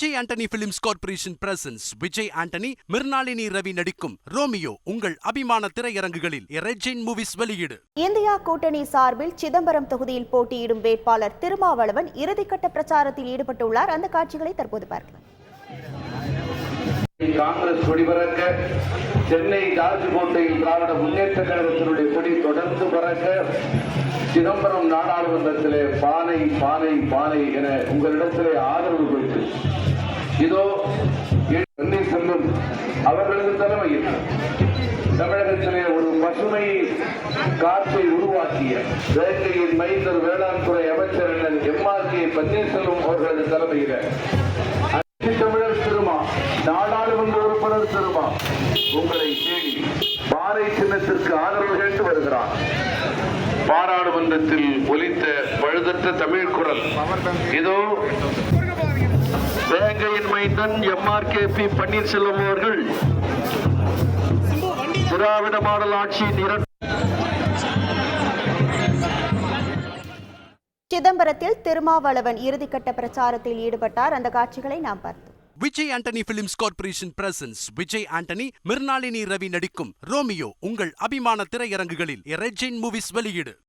Vijay Antony films corporation presents Vijay Antony, Mirnalini Ravi நடிக்கும் Romeo உங்கள் அபிமான திரையரங்குகளில் ரெஜின் மூவிஸ் வெளியீடு. இந்தியா கூட்டணி சார்பில் சிதம்பரம் தொகுதியில் போட்டியிடும் வேட்பாளர் திருமாவளவன் இறுதிக்கட்ட பிரச்சாரத்தில் ஈடுபட்டுள்ளார். அந்த காட்சிகளை தற்போது பார்க்கலாம். காங்கிரஸ் கொடி பறக்க, சென்னை ராஜ்கோட்டையில் திராவிட முன்னேற்ற கழகத்தினுடைய கொடி தொடர்ந்து பறக்க, சிதம்பரம் நாடாளுமன்றத்திலே பானை பானை பானை என உங்களிடத்திலே ஆதரவு கொடுத்து இதோ பன்னீர்செல்வம் அவர்களது தலைமையில் தமிழகத்திலே ஒரு பசுமை காற்றை உருவாக்கிய வேட்டையின் மைந்தர் வேளாண் துறை அமைச்சர் எம்.ஆர்.கே. பன்னீர்செல்வம் அவர்களது தலைமையில் தமிழர் திருமா, நாடாளுமன்ற உறுப்பினர் திருமா உங்களை தேடி பாறை சின்னத்திற்கு ஆதரவு கேட்டு வருகிறார். பாராளுமன்றத்தில் ஒலித்த பழுதற்ற தமிழ் குரல் இதோ வேங்கையின் மைந்தன் எம்.ஆர்.கே. பன்னீர்செல்வம் அவர்கள் திராவிட மாடல் ஆட்சியின் சிதம்பரத்தில் திருமாவளவன் இறுதிக்கட்ட பிரச்சாரத்தில் ஈடுபட்டார். அந்த காட்சிகளை நாம் பார்த்தோம். Vijay Antony films corporation presents Vijay Antony, Mirnalini Ravi நடிக்கும் ரோமியோ உங்கள் அபிமான திரையரங்குகளில் ரெஜின் மூவிஸ் வெளியீடு.